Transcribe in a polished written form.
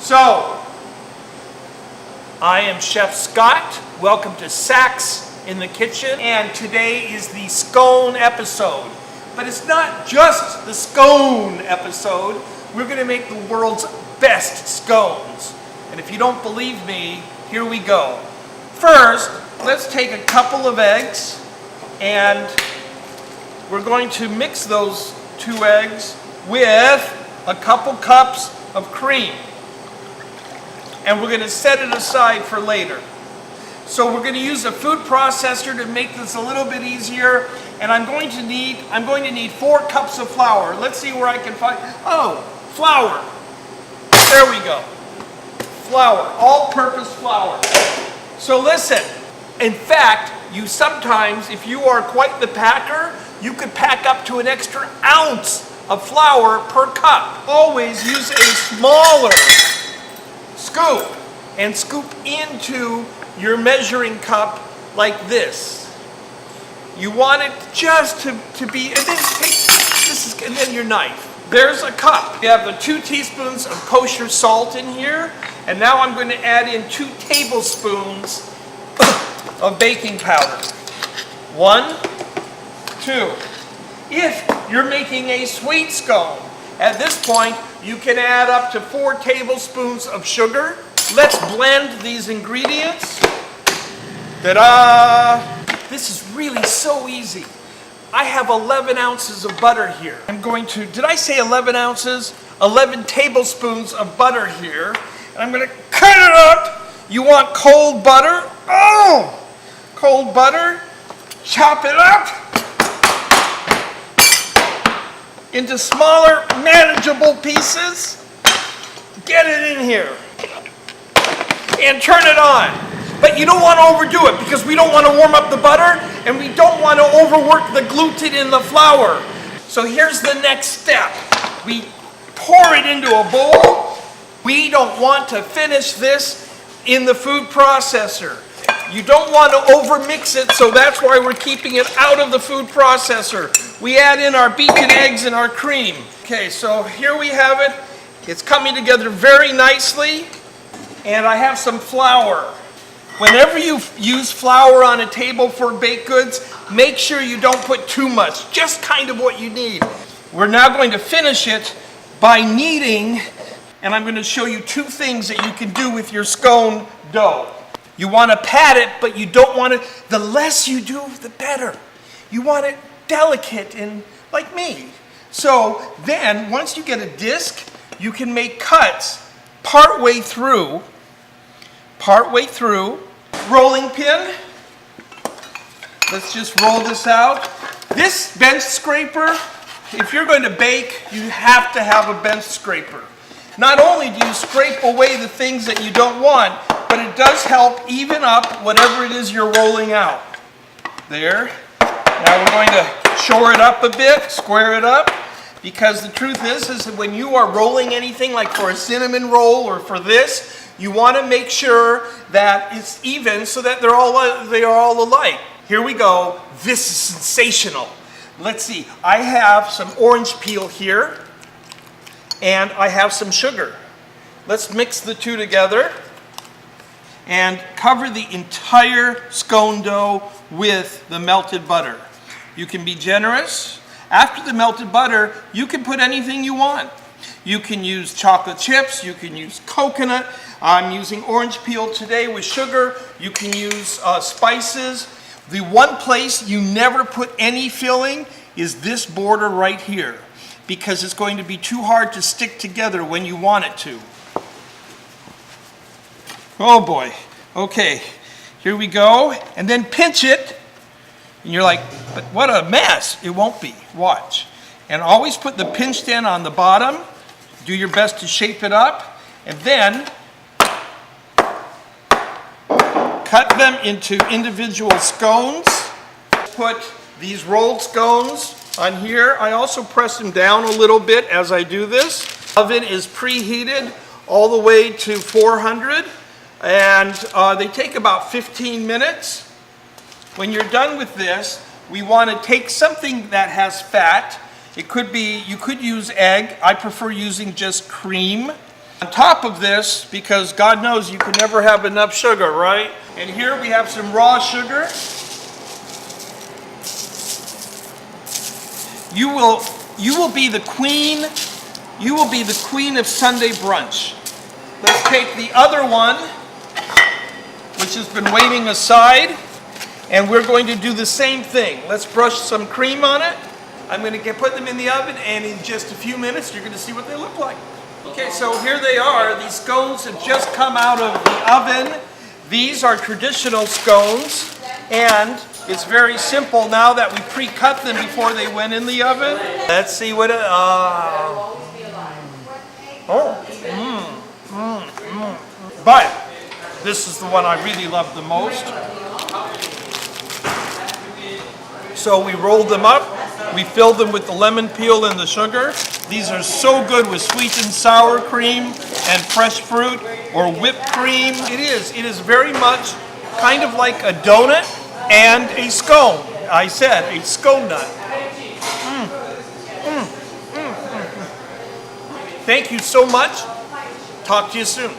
So, I am Chef Scott. Welcome to Sacks in the Kitchen. And today is the scone episode. But it's not just the scone episode. We're going to make the world's best scones. And if you don't believe me, here we go. First, let's take a couple of eggs and we're going to mix those 2 eggs with a couple cups of cream. And we're going to set it aside for later. So we're going to use a food processor to make this a little bit easier. And I'm going to need 4 cups of flour. Let's see where I can find, flour. There we go. Flour, all-purpose flour. So listen, in fact, you sometimes, if you are quite the packer, you could pack up to an extra ounce of flour per cup. Always use a smaller scoop and scoop into your measuring cup like this. You want it just to be, and then and then your knife. There's a cup. You have the 2 teaspoons of kosher salt in here, and now I'm going to add in 2 tablespoons of baking powder. 1, 2. If you're making a sweet scone, at this point, you can add up to 4 tablespoons of sugar. Let's blend these ingredients. Ta-da! This is really so easy. I have 11 ounces of butter here. I'm going to, did I say 11 ounces? 11 tablespoons of butter here. And I'm going to cut it up. You want cold butter? Oh! Cold butter. Chop it up into smaller, manageable pieces. Get it in here. And turn it on. But you don't want to overdo it because we don't want to warm up the butter and we don't want to overwork the gluten in the flour. So here's the next step. We pour it into a bowl. We don't want to finish this in the food processor. You don't want to overmix it, so that's why we're keeping it out of the food processor. We add in our beaten eggs and our cream. Okay, so here we have it. It's coming together very nicely. And I have some flour. Whenever you use flour on a table for baked goods, make sure you don't put too much, just kind of what you need. We're now going to finish it by kneading, and I'm going to show you 2 things that you can do with your scone dough. You want to pat it, but you don't want it, the less you do, the better. You want it delicate and like me. So then, once you get a disc, you can make cuts partway through, rolling pin. Let's just roll this out. This bench scraper, if you're going to bake, you have to have a bench scraper. Not only do you scrape away the things that you don't want, but it does help even up whatever it is you're rolling out. There. Now we're going to shore it up a bit, square it up, because the truth is that when you are rolling anything like for a cinnamon roll or for this, you want to make sure that it's even so that they are all alike. Here we go. This is sensational. Let's see. I have some orange peel here, and I have some sugar. Let's mix the 2 together and cover the entire scone dough with the melted butter. You can be generous. After the melted butter, you can put anything you want. You can use chocolate chips, you can use coconut. I'm using orange peel today with sugar. You can use spices. The one place you never put any filling is this border right here, because it's going to be too hard to stick together when you want it to. Oh boy. Okay, here we go. And then pinch it. And you're like, but what a mess. It won't be. Watch. And always put the pinched end on the bottom. Do your best to shape it up. And then cut them into individual scones. Put these rolled scones on here. I also press them down a little bit as I do this. Oven is preheated all the way to 400. And they take about 15 minutes. When you're done with this, we want to take something that has fat. It could be, you could use egg. I prefer using just cream. On top of this, because God knows you can never have enough sugar, right? And here we have some raw sugar. You will be the queen. You will be the queen of Sunday brunch. Let's take the other one, which has been waiting aside, and we're going to do the same thing. Let's brush some cream on it. I'm going to put them in the oven, and in just a few minutes, you're going to see what they look like. Okay, so here they are. These scones have just come out of the oven. These are traditional scones, and it's very simple now that we pre-cut them before they went in the oven. Let's see what it... But this is the one I really love the most. So we rolled them up. We filled them with the lemon peel and the sugar. These are so good with sweet and sour cream and fresh fruit or whipped cream. It is very much kind of like a donut and a scone. I said a scone nut. Thank you so much. Talk to you soon.